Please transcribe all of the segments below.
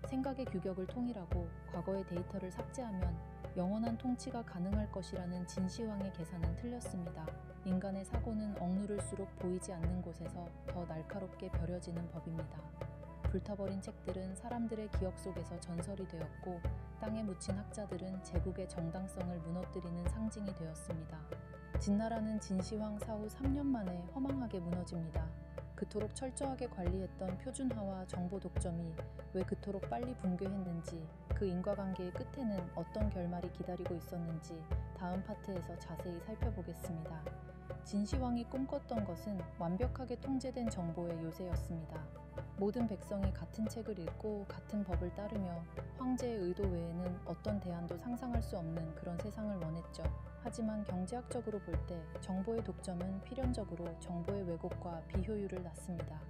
생각의 규격을 통일하고 과거의 데이터를 삭제하면 영원한 통치가 가능할 것이라는 진시황의 계산은 틀렸습니다. 인간의 사고는 억누를수록 보이지 않는 곳에서 더 날카롭게 벼려지는 법입니다. 불타버린 책들은 사람들의 기억 속에서 전설이 되었고, 땅에 묻힌 학자들은 제국의 정당성을 무너뜨리는 상징이 되었습니다. 진나라는 진시황 사후 3년 만에 허망하게 무너집니다. 그토록 철저하게 관리했던 표준화와 정보 독점이 왜 그토록 빨리 붕괴했는지, 그 인과관계의 끝에는 어떤 결말이 기다리고 있었는지 다음 파트에서 자세히 살펴보겠습니다. 진시황이 꿈꿨던 것은 완벽하게 통제된 정보의 요새였습니다. 모든 백성이 같은 책을 읽고 같은 법을 따르며 황제의 의도 외에는 어떤 대안도 상상할 수 없는 그런 세상을 원했죠. 하지만 경제학적으로 볼 때 정보의 독점은 필연적으로 정보의 왜곡과 비효율을 낳습니다.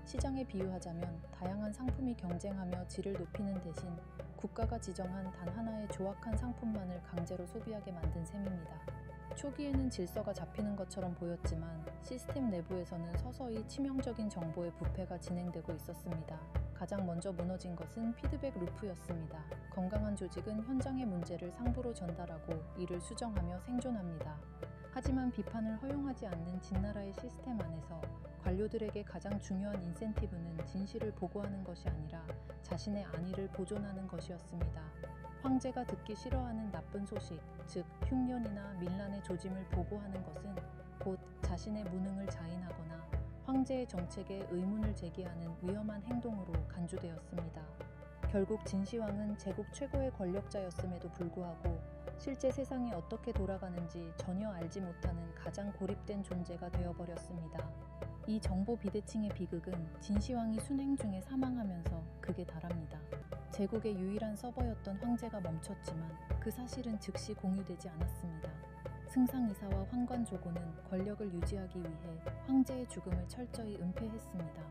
시장에 비유하자면 다양한 상품이 경쟁하며 질을 높이는 대신 국가가 지정한 단 하나의 조악한 상품만을 강제로 소비하게 만든 셈입니다. 초기에는 질서가 잡히는 것처럼 보였지만 시스템 내부에서는 서서히 치명적인 정보의 부패가 진행되고 있었습니다. 가장 먼저 무너진 것은 피드백 루프였습니다. 건강한 조직은 현장의 문제를 상부로 전달하고 이를 수정하며 생존합니다. 하지만 비판을 허용하지 않는 진나라의 시스템 안에서 관료들에게 가장 중요한 인센티브는 진실을 보고하는 것이 아니라 자신의 안위를 보존하는 것이었습니다. 황제가 듣기 싫어하는 나쁜 소식, 즉 흉년이나 밀란의 조짐을 보고하는 것은 곧 자신의 무능을 자인하거나 황제의 정책에 의문을 제기하는 위험한 행동으로 간주되었습니다. 결국 진시황은 제국 최고의 권력자였음에도 불구하고 실제 세상이 어떻게 돌아가는지 전혀 알지 못하는 가장 고립된 존재가 되어버렸습니다. 이 정보 비대칭의 비극은 진시황이 순행 중에 사망하면서 극에 달합니다. 제국의 유일한 서버였던 황제가 멈췄지만 그 사실은 즉시 공유되지 않았습니다. 승상이사와 황관조고는 권력을 유지하기 위해 황제의 죽음을 철저히 은폐했습니다.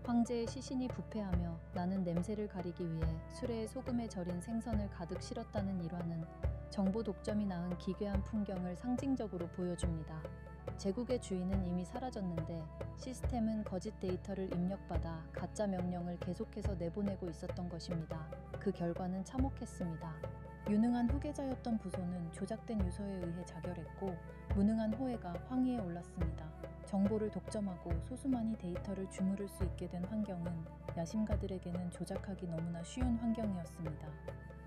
황제의 시신이 부패하며 나는 냄새를 가리기 위해 수레에 소금에 절인 생선을 가득 실었다는 일화는 정보 독점이 낳은 기괴한 풍경을 상징적으로 보여줍니다. 제국의 주인은 이미 사라졌는데 시스템은 거짓 데이터를 입력받아 가짜 명령을 계속해서 내보내고 있었던 것입니다. 그 결과는 참혹했습니다. 유능한 후계자였던 부소는 조작된 유서에 의해 자결했고, 무능한 호해가 황위에 올랐습니다. 정보를 독점하고 소수만이 데이터를 주무를 수 있게 된 환경은 야심가들에게는 조작하기 너무나 쉬운 환경이었습니다.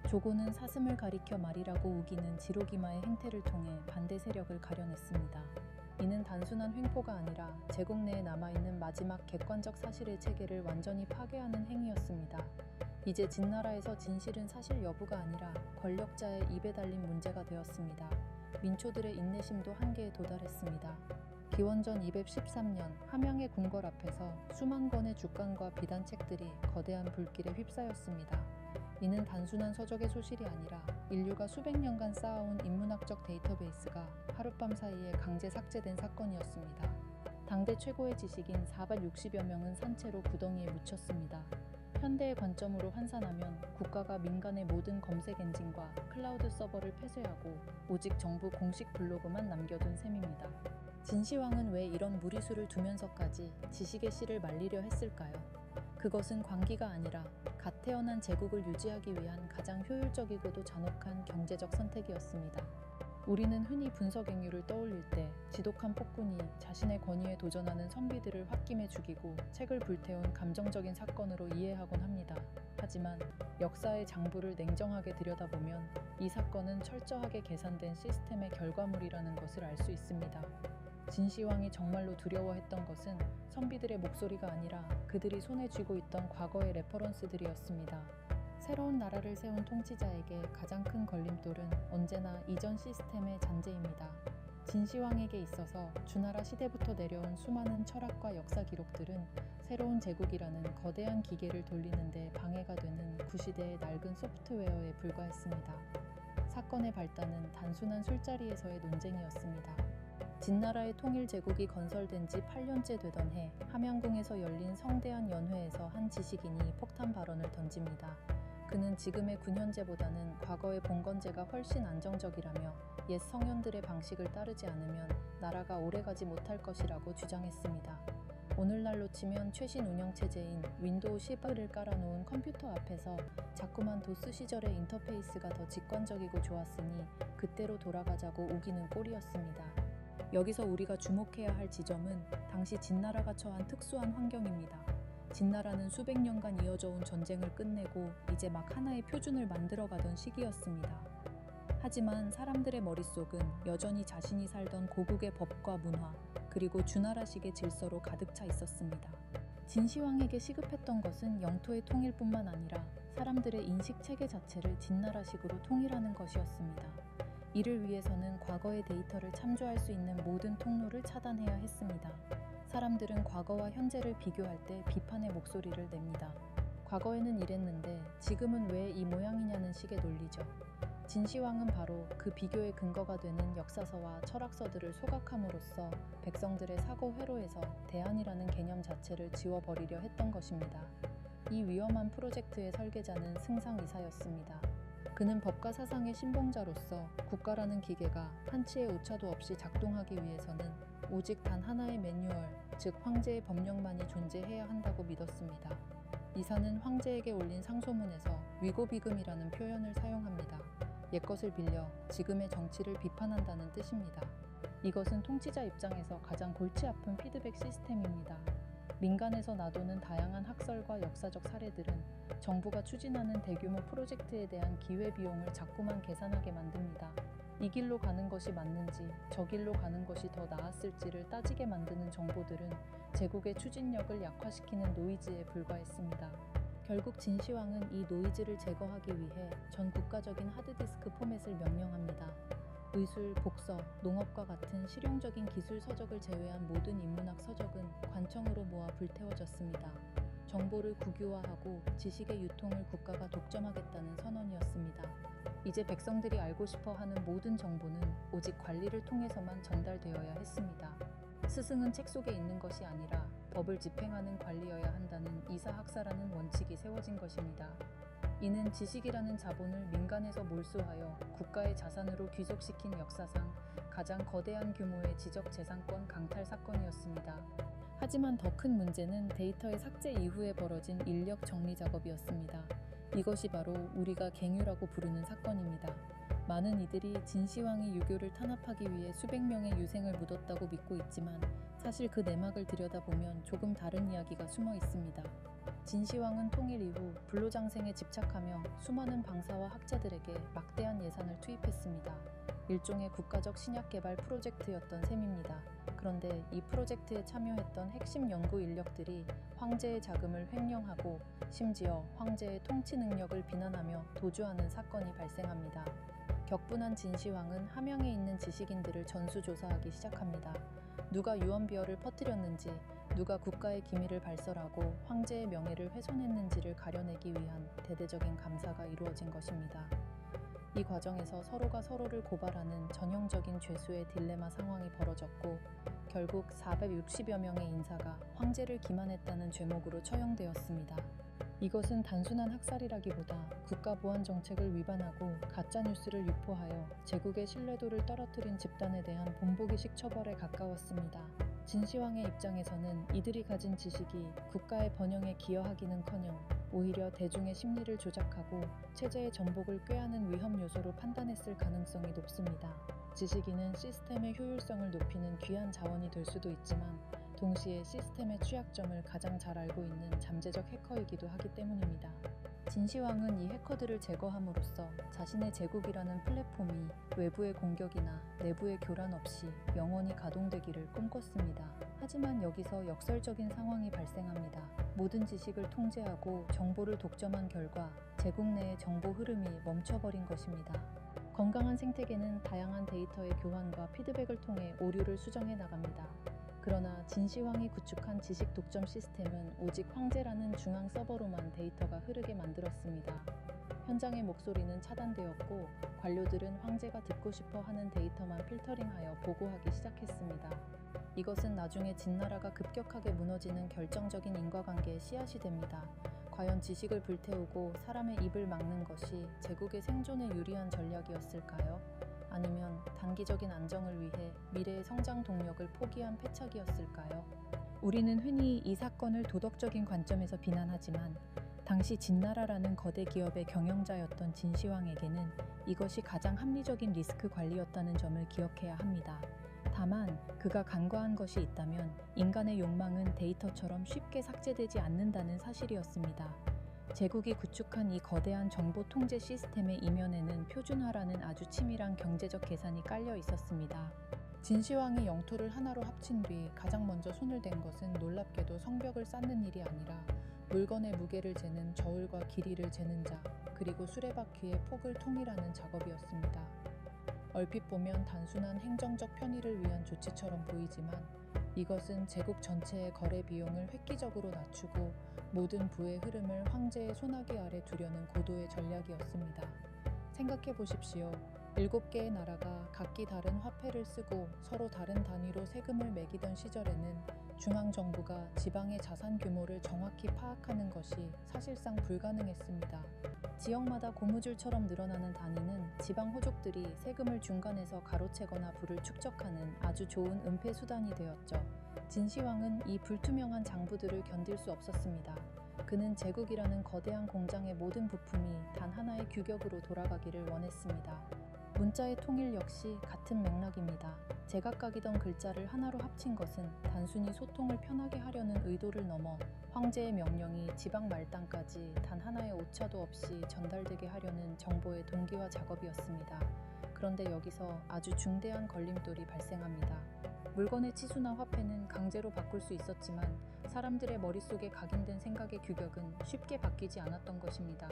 조고는 사슴을 가리켜 말이라고 우기는 지로기마의 행태를 통해 반대 세력을 가려냈습니다. 이는 단순한 횡포가 아니라 제국 내에 남아있는 마지막 객관적 사실의 체계를 완전히 파괴하는 행위였습니다. 이제 진나라에서 진실은 사실 여부가 아니라 권력자의 입에 달린 문제가 되었습니다. 민초들의 인내심도 한계에 도달했습니다. 기원전 213년 함양의 궁궐 앞에서 수만 권의 죽간과 비단책들이 거대한 불길에 휩싸였습니다. 이는 단순한 서적의 소실이 아니라 인류가 수백 년간 쌓아온 인문학적 데이터베이스가 하룻밤 사이에 강제 삭제된 사건이었습니다. 당대 최고의 지식인 460여 명은 산채로 구덩이에 묻혔습니다. 현대의 관점으로 환산하면 국가가 민간의 모든 검색 엔진과 클라우드 서버를 폐쇄하고 오직 정부 공식 블로그만 남겨둔 셈입니다. 진시황은 왜 이런 무리수를 두면서까지 지식의 씨를 말리려 했을까요? 그것은 광기가 아니라 갓 태어난 제국을 유지하기 위한 가장 효율적이고도 잔혹한 경제적 선택이었습니다. 우리는 흔히 분석행위를 떠올릴 때 지독한 폭군이 자신의 권위에 도전하는 선비들을 홧김에 죽이고 책을 불태운 감정적인 사건으로 이해하곤 합니다. 하지만 역사의 장부를 냉정하게 들여다보면 이 사건은 철저하게 계산된 시스템의 결과물이라는 것을 알 수 있습니다. 진시황이 정말로 두려워했던 것은 선비들의 목소리가 아니라 그들이 손에 쥐고 있던 과거의 레퍼런스들이었습니다. 새로운 나라를 세운 통치자에게 가장 큰 걸림돌은 언제나 이전 시스템의 잔재입니다. 진시황에게 있어서 주나라 시대부터 내려온 수많은 철학과 역사 기록들은 새로운 제국이라는 거대한 기계를 돌리는 데 방해가 되는 구시대의 낡은 소프트웨어에 불과했습니다. 사건의 발단은 단순한 술자리에서의 논쟁이었습니다. 진나라의 통일제국이 건설된 지 8년째 되던 해 함양궁에서 열린 성대한 연회에서 한 지식인이 폭탄 발언을 던집니다. 그는 지금의 군현제보다는 과거의 봉건제가 훨씬 안정적이라며 옛 성현들의 방식을 따르지 않으면 나라가 오래가지 못할 것이라고 주장했습니다. 오늘날로 치면 최신 운영체제인 윈도우 10을 깔아놓은 컴퓨터 앞에서 자꾸만 도스 시절의 인터페이스가 더 직관적이고 좋았으니 그때로 돌아가자고 우기는 꼴이었습니다. 여기서 우리가 주목해야 할 지점은 당시 진나라가 처한 특수한 환경입니다. 진나라는 수백 년간 이어져 온 전쟁을 끝내고 이제 막 하나의 표준을 만들어가던 시기였습니다. 하지만 사람들의 머릿속은 여전히 자신이 살던 고국의 법과 문화, 그리고 주나라식의 질서로 가득 차 있었습니다. 진시황에게 시급했던 것은 영토의 통일뿐만 아니라 사람들의 인식 체계 자체를 진나라식으로 통일하는 것이었습니다. 이를 위해서는 과거의 데이터를 참조할 수 있는 모든 통로를 차단해야 했습니다. 사람들은 과거와 현재를 비교할 때 비판의 목소리를 냅니다. 과거에는 이랬는데 지금은 왜 이 모양이냐는 식의 논리죠. 진시황은 바로 그 비교의 근거가 되는 역사서와 철학서들을 소각함으로써 백성들의 사고 회로에서 대안이라는 개념 자체를 지워버리려 했던 것입니다. 이 위험한 프로젝트의 설계자는 승상이사였습니다. 그는 법과 사상의 신봉자로서 국가라는 기계가 한치의 오차도 없이 작동하기 위해서는 오직 단 하나의 매뉴얼, 즉 황제의 법령만이 존재해야 한다고 믿었습니다. 이사는 황제에게 올린 상소문에서 위고비금이라는 표현을 사용합니다. 옛것을 빌려 지금의 정치를 비판한다는 뜻입니다. 이것은 통치자 입장에서 가장 골치 아픈 피드백 시스템입니다. 민간에서 나도는 다양한 학설과 역사적 사례들은 정부가 추진하는 대규모 프로젝트에 대한 기회비용을 자꾸만 계산하게 만듭니다. 이 길로 가는 것이 맞는지 저 길로 가는 것이 더 나았을지를 따지게 만드는 정보들은 제국의 추진력을 약화시키는 노이즈에 불과했습니다. 결국 진시황은 이 노이즈를 제거하기 위해 전 국가적인 하드디스크 포맷을 명령합니다. 의술, 복서, 농업과 같은 실용적인 기술 서적을 제외한 모든 인문학 서적은 관청으로 모아 불태워졌습니다. 정보를 국유화하고 지식의 유통을 국가가 독점하겠다는 선언이었습니다. 이제 백성들이 알고 싶어 하는 모든 정보는 오직 관리를 통해서만 전달되어야 했습니다. 스승은 책 속에 있는 것이 아니라 법을 집행하는 관리여야 한다는 이사학사라는 원칙이 세워진 것입니다. 이는 지식이라는 자본을 민간에서 몰수하여 국가의 자산으로 귀속시킨 역사상 가장 거대한 규모의 지적재산권 강탈 사건이었습니다. 하지만 더 큰 문제는 데이터의 삭제 이후에 벌어진 인력 정리 작업이었습니다. 이것이 바로 우리가 갱유라고 부르는 사건입니다. 많은 이들이 진시황이 유교를 탄압하기 위해 수백 명의 유생을 묻었다고 믿고 있지만 사실 그 내막을 들여다보면 조금 다른 이야기가 숨어 있습니다. 진시황은 통일 이후 불로장생에 집착하며 수많은 방사와 학자들에게 막대한 예산을 투입했습니다. 일종의 국가적 신약 개발 프로젝트였던 셈입니다. 그런데 이 프로젝트에 참여했던 핵심 연구 인력들이 황제의 자금을 횡령하고 심지어 황제의 통치 능력을 비난하며 도주하는 사건이 발생합니다. 격분한 진시황은 함양에 있는 지식인들을 전수조사하기 시작합니다. 누가 유언비어를 퍼뜨렸는지, 누가 국가의 기밀을 발설하고 황제의 명예를 훼손했는지를 가려내기 위한 대대적인 감사가 이루어진 것입니다. 이 과정에서 서로가 서로를 고발하는 전형적인 죄수의 딜레마 상황이 벌어졌고 결국 460여 명의 인사가 황제를 기만했다는 죄목으로 처형되었습니다. 이것은 단순한 학살이라기보다 국가보안 정책을 위반하고 가짜뉴스를 유포하여 제국의 신뢰도를 떨어뜨린 집단에 대한 본보기식 처벌에 가까웠습니다. 진시황의 입장에서는 이들이 가진 지식이 국가의 번영에 기여하기는커녕 오히려 대중의 심리를 조작하고 체제의 전복을 꾀하는 위험 요소로 판단했을 가능성이 높습니다. 지식인은 시스템의 효율성을 높이는 귀한 자원이 될 수도 있지만 동시에 시스템의 취약점을 가장 잘 알고 있는 잠재적 해커이기도 하기 때문입니다. 진시황은 이 해커들을 제거함으로써 자신의 제국이라는 플랫폼이 외부의 공격이나 내부의 교란 없이 영원히 가동되기를 꿈꿨습니다. 하지만 여기서 역설적인 상황이 발생합니다. 모든 지식을 통제하고 정보를 독점한 결과 제국 내의 정보 흐름이 멈춰버린 것입니다. 건강한 생태계는 다양한 데이터의 교환과 피드백을 통해 오류를 수정해 나갑니다. 그러나 진시황이 구축한 지식 독점 시스템은 오직 황제라는 중앙 서버로만 데이터가 흐르게 만들었습니다. 현장의 목소리는 차단되었고 관료들은 황제가 듣고 싶어 하는 데이터만 필터링하여 보고하기 시작했습니다. 이것은 나중에 진나라가 급격하게 무너지는 결정적인 인과관계의 씨앗이 됩니다. 과연 지식을 불태우고 사람의 입을 막는 것이 제국의 생존에 유리한 전략이었을까요? 아니면 단기적인 안정을 위해 미래의 성장 동력을 포기한 패착이었을까요? 우리는 흔히 이 사건을 도덕적인 관점에서 비난하지만 당시 진나라라는 거대 기업의 경영자였던 진시황에게는 이것이 가장 합리적인 리스크 관리였다는 점을 기억해야 합니다. 다만 그가 간과한 것이 있다면 인간의 욕망은 데이터처럼 쉽게 삭제되지 않는다는 사실이었습니다. 제국이 구축한 이 거대한 정보 통제 시스템의 이면에는 표준화라는 아주 치밀한 경제적 계산이 깔려 있었습니다. 진시황이 영토를 하나로 합친 뒤 가장 먼저 손을 댄 것은 놀랍게도 성벽을 쌓는 일이 아니라 물건의 무게를 재는 저울과 길이를 재는 자, 그리고 수레바퀴의 폭을 통일하는 작업이었습니다. 얼핏 보면 단순한 행정적 편의를 위한 조치처럼 보이지만 이것은 제국 전체의 거래 비용을 획기적으로 낮추고 모든 부의 흐름을 황제의 손아귀 아래 두려는 고도의 전략이었습니다. 생각해 보십시오. 7개의 나라가 각기 다른 화폐를 쓰고 서로 다른 단위로 세금을 매기던 시절에는 중앙정부가 지방의 자산 규모를 정확히 파악하는 것이 사실상 불가능했습니다. 지역마다 고무줄처럼 늘어나는 단위는 지방 호족들이 세금을 중간에서 가로채거나 부를 축적하는 아주 좋은 은폐 수단이 되었죠. 진시황은 이 불투명한 장부들을 견딜 수 없었습니다. 그는 제국이라는 거대한 공장의 모든 부품이 단 하나의 규격으로 돌아가기를 원했습니다. 문자의 통일 역시 같은 맥락입니다. 제각각이던 글자를 하나로 합친 것은 단순히 소통을 편하게 하려는 의도를 넘어 황제의 명령이 지방 말단까지 단 하나의 오차도 없이 전달되게 하려는 정보의 동기화 작업이었습니다. 그런데 여기서 아주 중대한 걸림돌이 발생합니다. 물건의 치수나 화폐는 강제로 바꿀 수 있었지만 사람들의 머릿속에 각인된 생각의 규격은 쉽게 바뀌지 않았던 것입니다.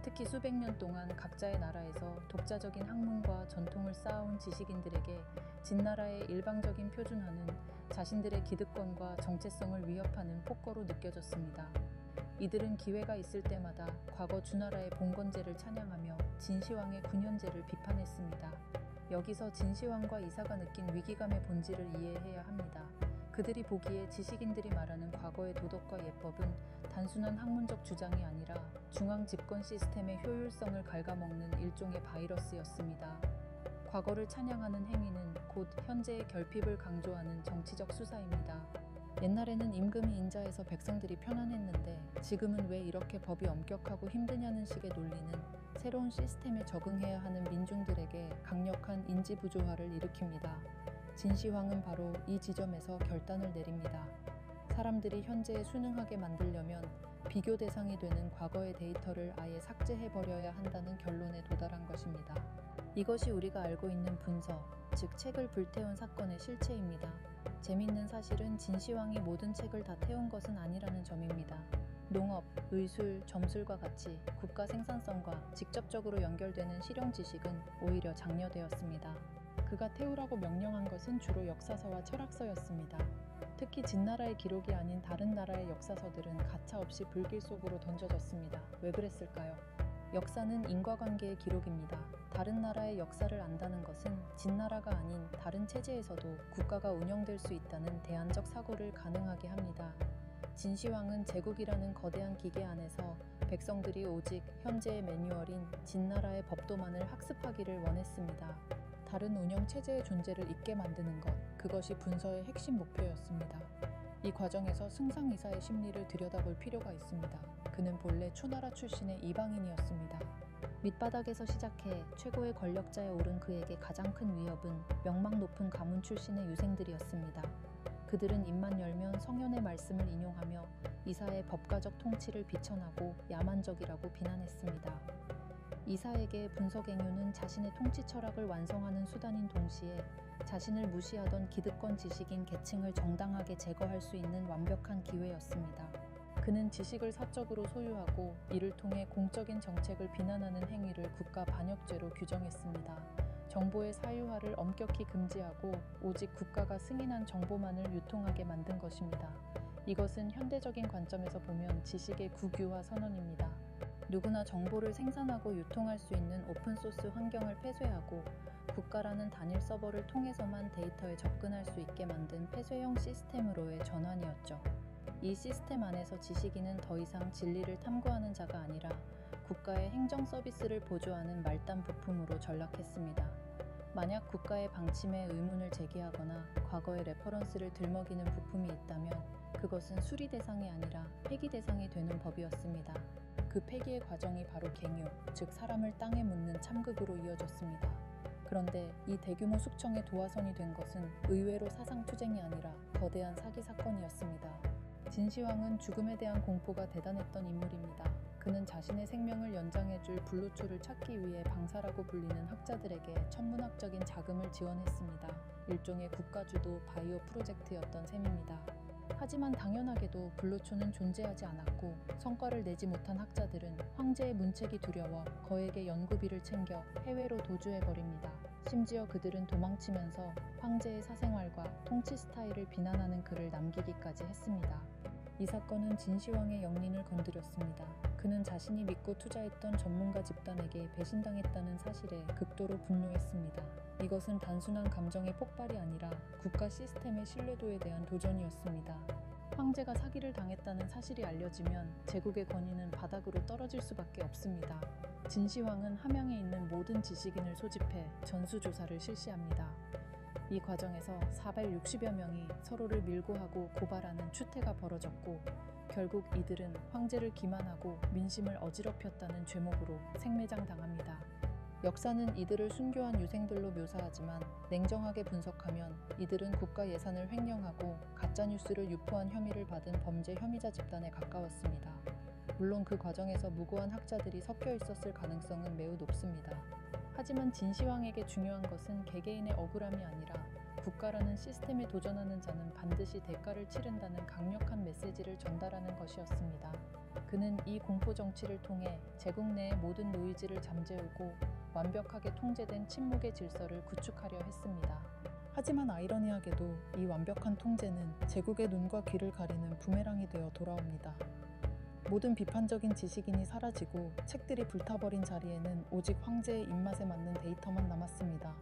특히 수백 년 동안 각자의 나라에서 독자적인 학문과 전통을 쌓아온 지식인들에게 진나라의 일방적인 표준화는 자신들의 기득권과 정체성을 위협하는 폭거로 느껴졌습니다. 이들은 기회가 있을 때마다 과거 주나라의 봉건제를 찬양하며 진시황의 군현제를 비판했습니다. 여기서 진시황과 이사가 느낀 위기감의 본질을 이해해야 합니다. 그들이 보기에 지식인들이 말하는 과거의 도덕과 예법은 단순한 학문적 주장이 아니라 중앙 집권 시스템의 효율성을 갉아먹는 일종의 바이러스였습니다. 과거를 찬양하는 행위는 곧 현재의 결핍을 강조하는 정치적 수사입니다. 옛날에는 임금이 인자해서 백성들이 편안했는데 지금은 왜 이렇게 법이 엄격하고 힘드냐는 식의 논리는 새로운 시스템에 적응해야 하는 민중들에게 강력한 인지부조화를 일으킵니다. 진시황은 바로 이 지점에서 결단을 내립니다. 사람들이 현재에 순응하게 만들려면 비교 대상이 되는 과거의 데이터를 아예 삭제해버려야 한다는 결론에 도달한 것입니다. 이것이 우리가 알고 있는 분서, 즉 책을 불태운 사건의 실체입니다. 재미있는 사실은 진시황이 모든 책을 다 태운 것은 아니라는 점입니다. 농업, 의술, 점술과 같이 국가 생산성과 직접적으로 연결되는 실용 지식은 오히려 장려되었습니다. 그가 태우라고 명령한 것은 주로 역사서와 철학서였습니다. 특히 진나라의 기록이 아닌 다른 나라의 역사서들은 가차없이 불길 속으로 던져졌습니다. 왜 그랬을까요? 역사는 인과관계의 기록입니다. 다른 나라의 역사를 안다는 것은 진나라가 아닌 다른 체제에서도 국가가 운영될 수 있다는 대안적 사고를 가능하게 합니다. 진시황은 제국이라는 거대한 기계 안에서 백성들이 오직 현재의 매뉴얼인 진나라의 법도만을 학습하기를 원했습니다. 다른 운영 체제의 존재를 잊게 만드는 것, 그것이 분서의 핵심 목표였습니다. 이 과정에서 승상이사의 심리를 들여다볼 필요가 있습니다. 그는 본래 초나라 출신의 이방인이었습니다. 밑바닥에서 시작해 최고의 권력자에 오른 그에게 가장 큰 위협은 명망 높은 가문 출신의 유생들이었습니다. 그들은 입만 열면 성현의 말씀을 인용하며 이사의 법가적 통치를 비천하고 야만적이라고 비난했습니다. 이사에게 분서갱유는 자신의 통치 철학을 완성하는 수단인 동시에 자신을 무시하던 기득권 지식인 계층을 정당하게 제거할 수 있는 완벽한 기회였습니다. 그는 지식을 사적으로 소유하고 이를 통해 공적인 정책을 비난하는 행위를 국가 반역죄로 규정했습니다. 정보의 사유화를 엄격히 금지하고 오직 국가가 승인한 정보만을 유통하게 만든 것입니다. 이것은 현대적인 관점에서 보면 지식의 국유화 선언입니다. 누구나 정보를 생산하고 유통할 수 있는 오픈소스 환경을 폐쇄하고 국가라는 단일 서버를 통해서만 데이터에 접근할 수 있게 만든 폐쇄형 시스템으로의 전환이었죠. 이 시스템 안에서 지식인은 더 이상 진리를 탐구하는 자가 아니라 국가의 행정 서비스를 보조하는 말단 부품으로 전락했습니다. 만약 국가의 방침에 의문을 제기하거나 과거의 레퍼런스를 들먹이는 부품이 있다면 그것은 수리 대상이 아니라 폐기 대상이 되는 법이었습니다. 그 폐기의 과정이 바로 갱유, 즉 사람을 땅에 묻는 참극으로 이어졌습니다. 그런데 이 대규모 숙청의 도화선이 된 것은 의외로 사상투쟁이 아니라 거대한 사기 사건이었습니다. 진시황은 죽음에 대한 공포가 대단했던 인물입니다. 그는 자신의 생명을 연장해줄 불로초를 찾기 위해 방사라고 불리는 학자들에게 천문학적인 자금을 지원했습니다. 일종의 국가주도 바이오 프로젝트였던 셈입니다. 하지만 당연하게도 불로초는 존재하지 않았고 성과를 내지 못한 학자들은 황제의 문책이 두려워 거액의 연구비를 챙겨 해외로 도주해버립니다. 심지어 그들은 도망치면서 황제의 사생활과 통치 스타일을 비난하는 글을 남기기까지 했습니다. 이 사건은 진시황의 영린을 건드렸습니다. 그는 자신이 믿고 투자했던 전문가 집단에게 배신당했다는 사실에 극도로 분노했습니다. 이것은 단순한 감정의 폭발이 아니라 국가 시스템의 신뢰도에 대한 도전이었습니다. 황제가 사기를 당했다는 사실이 알려지면 제국의 권위는 바닥으로 떨어질 수밖에 없습니다. 진시황은 함양에 있는 모든 지식인을 소집해 전수조사를 실시합니다. 이 과정에서 460여 명이 서로를 밀고하고 고발하는 추태가 벌어졌고 결국 이들은 황제를 기만하고 민심을 어지럽혔다는 죄목으로 생매장 당합니다. 역사는 이들을 순교한 유생들로 묘사하지만 냉정하게 분석하면 이들은 국가 예산을 횡령하고 가짜뉴스를 유포한 혐의를 받은 범죄 혐의자 집단에 가까웠습니다. 물론 그 과정에서 무고한 학자들이 섞여 있었을 가능성은 매우 높습니다. 하지만 진시황에게 중요한 것은 개개인의 억울함이 아니라 국가라는 시스템에 도전하는 자는 반드시 대가를 치른다는 강력한 메시지를 전달하는 것이었습니다. 그는 이 공포 정치를 통해 제국 내의 모든 노이즈를 잠재우고 완벽하게 통제된 침묵의 질서를 구축하려 했습니다. 하지만 아이러니하게도 이 완벽한 통제는 제국의 눈과 귀를 가리는 부메랑이 되어 돌아옵니다. 모든 비판적인 지식인이 사라지고 책들이 불타버린 자리에는 오직 황제의 입맛에 맞는 데이터만 남았습니다.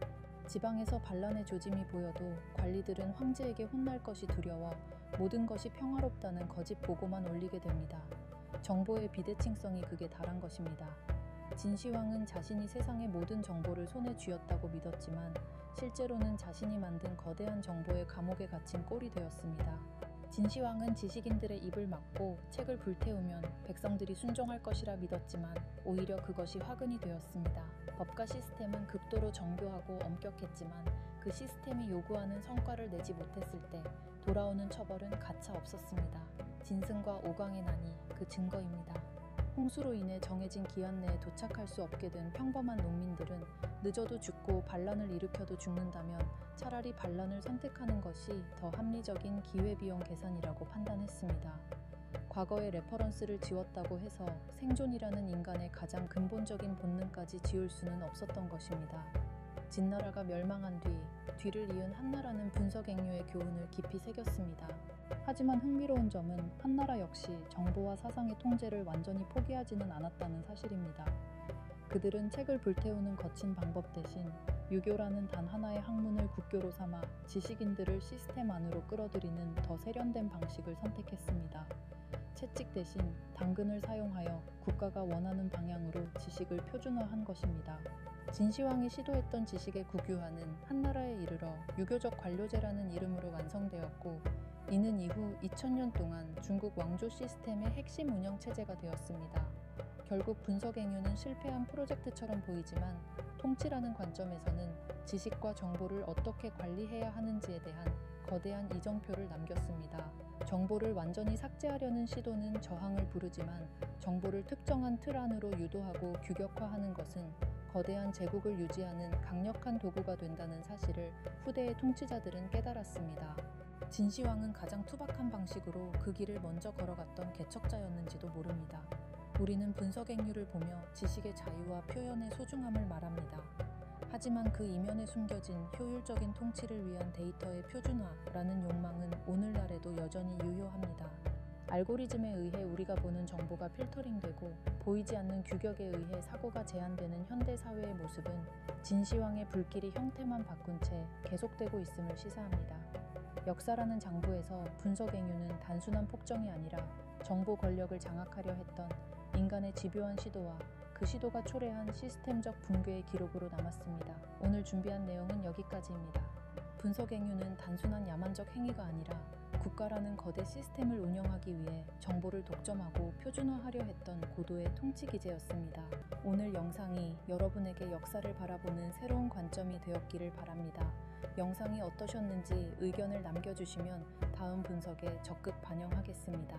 지방에서 반란의 조짐이 보여도 관리들은 황제에게 혼날 것이 두려워 모든 것이 평화롭다는 거짓 보고만 올리게 됩니다. 정보의 비대칭성이 극에 달한 것입니다. 진시황은 자신이 세상의 모든 정보를 손에 쥐었다고 믿었지만 실제로는 자신이 만든 거대한 정보의 감옥에 갇힌 꼴이 되었습니다. 진시황은 지식인들의 입을 막고 책을 불태우면 백성들이 순종할 것이라 믿었지만 오히려 그것이 화근이 되었습니다. 법과 시스템은 극도로 정교하고 엄격했지만 그 시스템이 요구하는 성과를 내지 못했을 때 돌아오는 처벌은 가차 없었습니다. 진승과 오강의 난이 그 증거입니다. 홍수로 인해 정해진 기한 내에 도착할 수 없게 된 평범한 농민들은 늦어도 죽고 반란을 일으켜도 죽는다면 차라리 반란을 선택하는 것이 더 합리적인 기회비용 계산이라고 판단했습니다. 과거의 레퍼런스를 지웠다고 해서 생존이라는 인간의 가장 근본적인 본능까지 지울 수는 없었던 것입니다. 진나라가 멸망한 뒤를 이은 한나라는 분석행류의 교훈을 깊이 새겼습니다. 하지만 흥미로운 점은 한나라 역시 정보와 사상의 통제를 완전히 포기하지는 않았다는 사실입니다. 그들은 책을 불태우는 거친 방법 대신 유교라는 단 하나의 학문을 국교로 삼아 지식인들을 시스템 안으로 끌어들이는 더 세련된 방식을 선택했습니다. 채찍 대신 당근을 사용하여 국가가 원하는 방향으로 지식을 표준화한 것입니다. 진시황이 시도했던 지식의 국유화는 한나라에 이르러 유교적 관료제라는 이름으로 완성되었고 이는 이후 2000년 동안 중국 왕조 시스템의 핵심 운영체제가 되었습니다. 결국 분석행유는 실패한 프로젝트처럼 보이지만 통치라는 관점에서는 지식과 정보를 어떻게 관리해야 하는지에 대한 거대한 이정표를 남겼습니다. 정보를 완전히 삭제하려는 시도는 저항을 부르지만 정보를 특정한 틀 안으로 유도하고 규격화하는 것은 거대한 제국을 유지하는 강력한 도구가 된다는 사실을 후대의 통치자들은 깨달았습니다. 진시황은 가장 투박한 방식으로 그 길을 먼저 걸어갔던 개척자였는지도 모릅니다. 우리는 분석행유를 보며 지식의 자유와 표현의 소중함을 말합니다. 하지만 그 이면에 숨겨진 효율적인 통치를 위한 데이터의 표준화라는 욕망은 오늘날에도 여전히 유효합니다. 알고리즘에 의해 우리가 보는 정보가 필터링되고 보이지 않는 규격에 의해 사고가 제한되는 현대 사회의 모습은 진시황의 불길이 형태만 바꾼 채 계속되고 있음을 시사합니다. 역사라는 장부에서 분석행유는 단순한 폭정이 아니라 정보 권력을 장악하려 했던 인간의 집요한 시도와 그 시도가 초래한 시스템적 붕괴의 기록으로 남았습니다. 오늘 준비한 내용은 여기까지입니다. 분석 행위는 단순한 야만적 행위가 아니라 국가라는 거대 시스템을 운영하기 위해 정보를 독점하고 표준화하려 했던 고도의 통치 기제였습니다. 오늘 영상이 여러분에게 역사를 바라보는 새로운 관점이 되었기를 바랍니다. 영상이 어떠셨는지 의견을 남겨주시면 다음 분석에 적극 반영하겠습니다.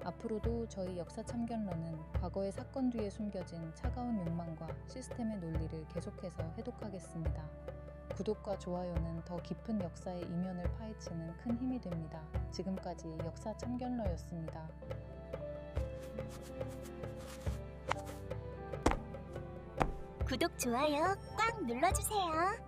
앞으로도 저희 역사 참견러는 과거의 사건 뒤에 숨겨진 차가운 욕망과 시스템의 논리를 계속해서 해독하겠습니다. 구독과 좋아요는 더 깊은 역사의 이면을 파헤치는 큰 힘이 됩니다. 지금까지 역사 참견러였습니다. 구독, 좋아요 꽉 눌러주세요.